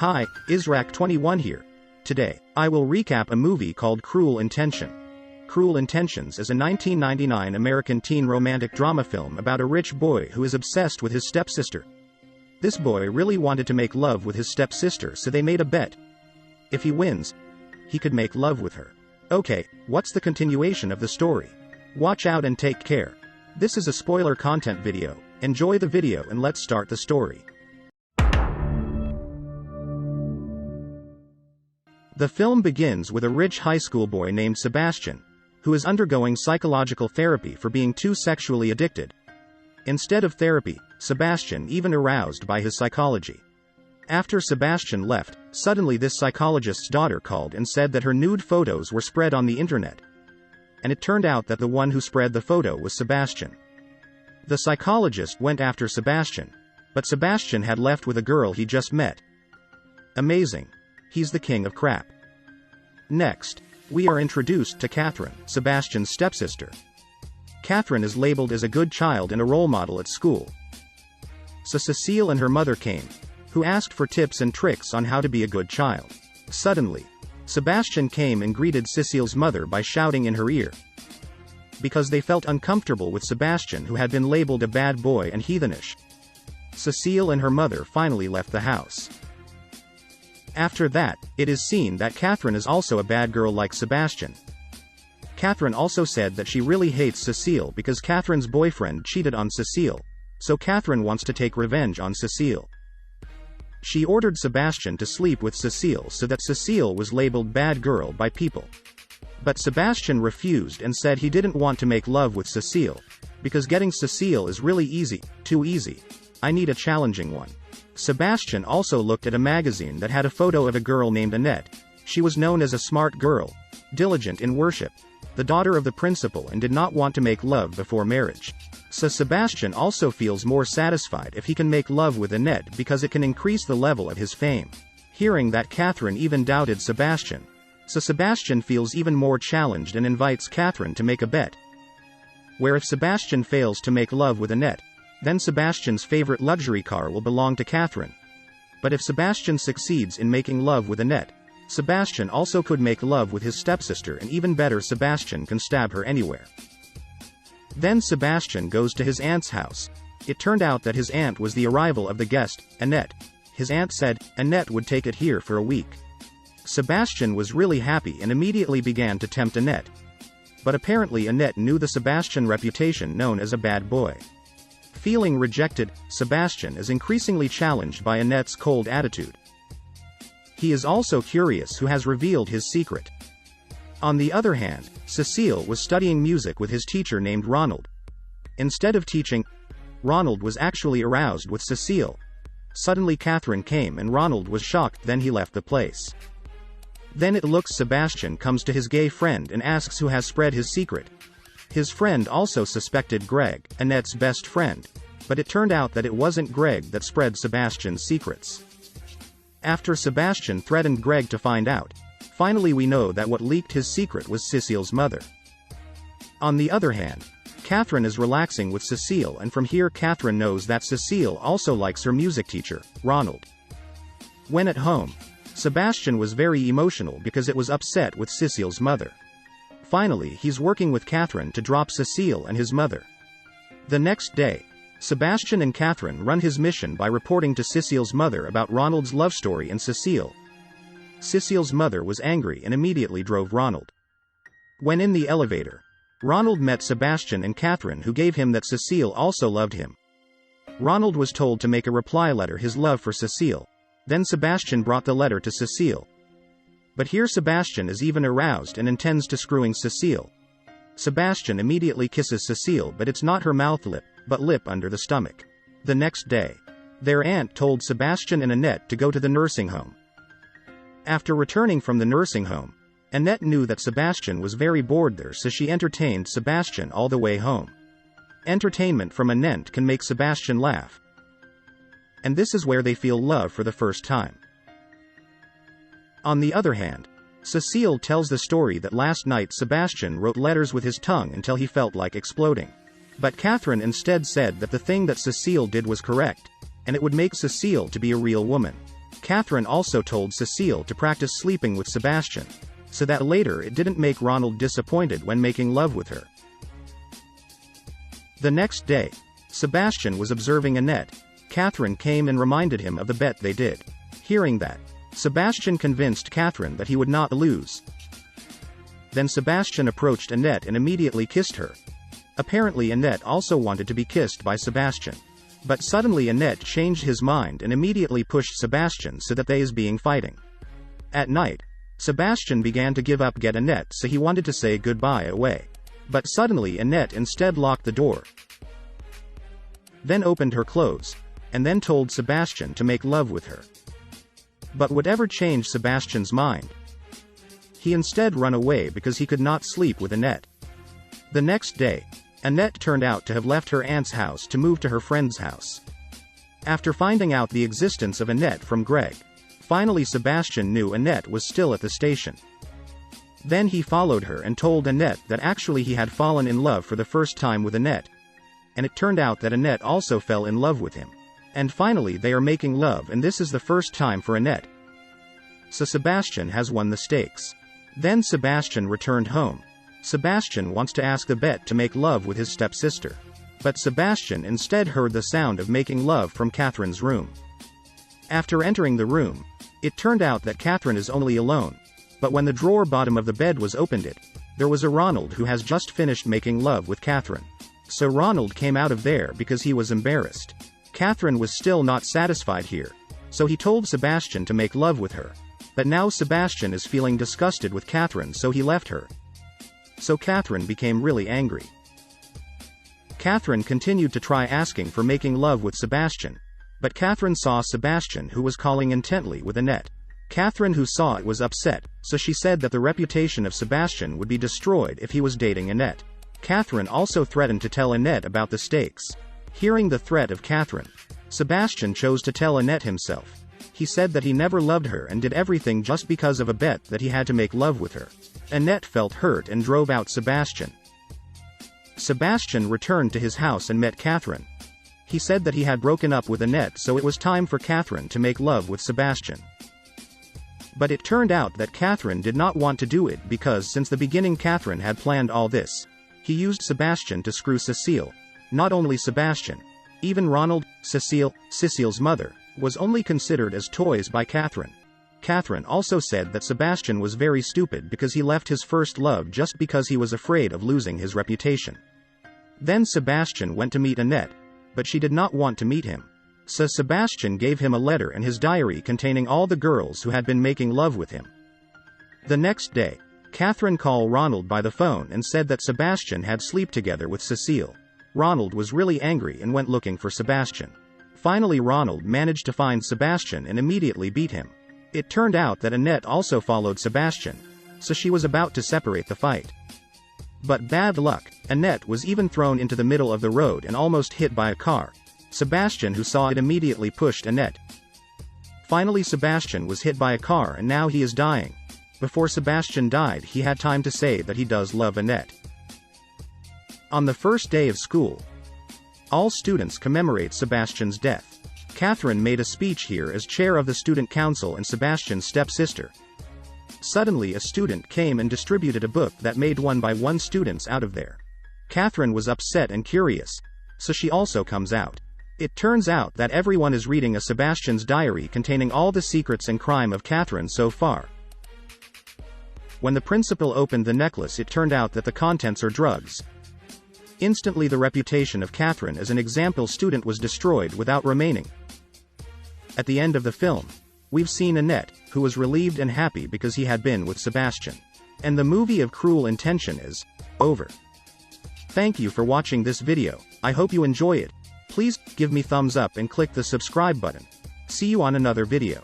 Hi, Israq21 here. Today, I will recap a movie called Cruel Intention. Cruel Intentions is a 1999 American teen romantic drama film about a rich boy who is obsessed with his stepsister. This boy really wanted to make love with his stepsister, so they made a bet. If he wins, he could make love with her. Okay, what's the continuation of the story? Watch out and take care. This is a spoiler content video. Enjoy the video and let's start the story. The film begins with a rich high school boy named Sebastian, who is undergoing psychological therapy for being too sexually addicted. Instead of therapy, Sebastian even aroused by his psychology. After Sebastian left, suddenly this psychologist's daughter called and said that her nude photos were spread on the internet. And it turned out that the one who spread the photo was Sebastian. The psychologist went after Sebastian, but Sebastian had left with a girl he just met. Amazing. He's the king of crap. Next, we are introduced to Catherine, Sebastian's stepsister. Catherine is labeled as a good child and a role model at school. So Cecile and her mother came, who asked for tips and tricks on how to be a good child. Suddenly, Sebastian came and greeted Cecile's mother by shouting in her ear. Because they felt uncomfortable with Sebastian, who had been labeled a bad boy and heathenish. Cecile and her mother finally left the house. After that, it is seen that Catherine is also a bad girl like Sebastian. Catherine also said that she really hates Cecile because Catherine's boyfriend cheated on Cecile, so Catherine wants to take revenge on Cecile. She ordered Sebastian to sleep with Cecile so that Cecile was labeled bad girl by people. But Sebastian refused and said he didn't want to make love with Cecile, because getting Cecile is really easy, too easy. I need a challenging one. Sebastian also looked at a magazine that had a photo of a girl named Annette. She was known as a smart girl, diligent in worship, the daughter of the principal, and did not want to make love before marriage. So Sebastian also feels more satisfied if he can make love with Annette because it can increase the level of his fame. Hearing that Catherine even doubted Sebastian, so Sebastian feels even more challenged and invites Catherine to make a bet. Where if Sebastian fails to make love with Annette, then Sebastian's favorite luxury car will belong to Catherine. But if Sebastian succeeds in making love with Annette, Sebastian also could make love with his stepsister, and even better, Sebastian can stab her anywhere. Then Sebastian goes to his aunt's house. It turned out that his aunt was the arrival of the guest, Annette. His aunt said Annette would take it here for a week. Sebastian was really happy and immediately began to tempt Annette. But apparently Annette knew the Sebastian reputation known as a bad boy. Feeling rejected, Sebastian is increasingly challenged by Annette's cold attitude. He is also curious who has revealed his secret. On the other hand, Cecile was studying music with his teacher named Ronald. Instead of teaching, Ronald was actually aroused with Cecile. Suddenly Catherine came and Ronald was shocked, then he left the place. Then it looks Sebastian comes to his gay friend and asks who has spread his secret. His friend also suspected Greg, Annette's best friend, but it turned out that it wasn't Greg that spread Sebastian's secrets. After Sebastian threatened Greg to find out, finally we know that what leaked his secret was Cecile's mother. On the other hand, Catherine is relaxing with Cecile, and from here Catherine knows that Cecile also likes her music teacher, Ronald. When at home, Sebastian was very emotional because it was upset with Cecile's mother. Finally, he's working with Catherine to drop Cecile and his mother. The next day, Sebastian and Catherine run his mission by reporting to Cecile's mother about Ronald's love story and Cecile. Cecile's mother was angry and immediately drove Ronald. When in the elevator, Ronald met Sebastian and Catherine, who gave him that Cecile also loved him. Ronald was told to make a reply letter his love for Cecile. Then Sebastian brought the letter to Cecile. But here Sebastian is even aroused and intends to screwing Cecile. Sebastian immediately kisses Cecile, but it's not her mouth lip, but lip under the stomach. The next day, their aunt told Sebastian and Annette to go to the nursing home. After returning from the nursing home, Annette knew that Sebastian was very bored there, so she entertained Sebastian all the way home. Entertainment from Annette can make Sebastian laugh. And this is where they feel love for the first time. On the other hand, Cecile tells the story that last night Sebastian wrote letters with his tongue until he felt like exploding. But Catherine instead said that the thing that Cecile did was correct, and it would make Cecile to be a real woman. Catherine also told Cecile to practice sleeping with Sebastian, so that later it didn't make Ronald disappointed when making love with her. The next day, Sebastian was observing Annette. Catherine came and reminded him of the bet they did. Hearing that, Sebastian convinced Catherine that he would not lose. Then Sebastian approached Annette and immediately kissed her. Apparently Annette also wanted to be kissed by Sebastian. But suddenly Annette changed his mind and immediately pushed Sebastian so that they is being fighting. At night, Sebastian began to give up get Annette, so he wanted to say goodbye away. But suddenly Annette instead locked the door, then opened her clothes, and then told Sebastian to make love with her. But whatever changed Sebastian's mind, he instead ran away because he could not sleep with Annette. The next day, Annette turned out to have left her aunt's house to move to her friend's house. After finding out the existence of Annette from Greg, finally Sebastian knew Annette was still at the station. Then he followed her and told Annette that actually he had fallen in love for the first time with Annette. And it turned out that Annette also fell in love with him. And finally they are making love, and this is the first time for Annette. So Sebastian has won the stakes. Then Sebastian returned home. Sebastian wants to ask the bet to make love with his stepsister. But Sebastian instead heard the sound of making love from Catherine's room. After entering the room, it turned out that Catherine is only alone. But when the drawer bottom of the bed was opened, there was a Ronald who has just finished making love with Catherine. So Ronald came out of there because he was embarrassed. Catherine was still not satisfied here, so he told Sebastian to make love with her. But now Sebastian is feeling disgusted with Catherine, so he left her. So Catherine became really angry. Catherine continued to try asking for making love with Sebastian, but Catherine saw Sebastian who was calling intently with Annette. Catherine who saw it was upset, so she said that the reputation of Sebastian would be destroyed if he was dating Annette. Catherine also threatened to tell Annette about the stakes. Hearing the threat of Catherine, Sebastian chose to tell Annette himself. He said that he never loved her and did everything just because of a bet that he had to make love with her. Annette felt hurt and drove out Sebastian. Sebastian returned to his house and met Catherine. He said that he had broken up with Annette, so it was time for Catherine to make love with Sebastian. But it turned out that Catherine did not want to do it because since the beginning Catherine had planned all this. He used Sebastian to screw Cecile. Not only Sebastian, even Ronald, Cecile's mother, was only considered as toys by Catherine. Catherine also said that Sebastian was very stupid because he left his first love just because he was afraid of losing his reputation. Then Sebastian went to meet Annette, but she did not want to meet him. So Sebastian gave him a letter and his diary containing all the girls who had been making love with him. The next day, Catherine called Ronald by the phone and said that Sebastian had slept together with Cecile. Ronald was really angry and went looking for Sebastian. Finally Ronald managed to find Sebastian and immediately beat him. It turned out that Annette also followed Sebastian, so she was about to separate the fight. But bad luck, Annette was even thrown into the middle of the road and almost hit by a car. Sebastian who saw it immediately pushed Annette. Finally Sebastian was hit by a car and now he is dying. Before Sebastian died he had time to say that he does love Annette. On the first day of school, all students commemorate Sebastian's death. Catherine made a speech here as chair of the student council and Sebastian's stepsister. Suddenly a student came and distributed a book that made one by one students out of there. Catherine was upset and curious, so she also comes out. It turns out that everyone is reading a Sebastian's diary containing all the secrets and crime of Catherine so far. When the principal opened the necklace it turned out that the contents are drugs. Instantly the reputation of Catherine as an example student was destroyed without remaining. At the end of the film, we've seen Annette, who was relieved and happy because he had been with Sebastian. And the movie of Cruel Intention is over. Thank you for watching this video. I hope you enjoy it. Please give me thumbs up and click the subscribe button. See you on another video.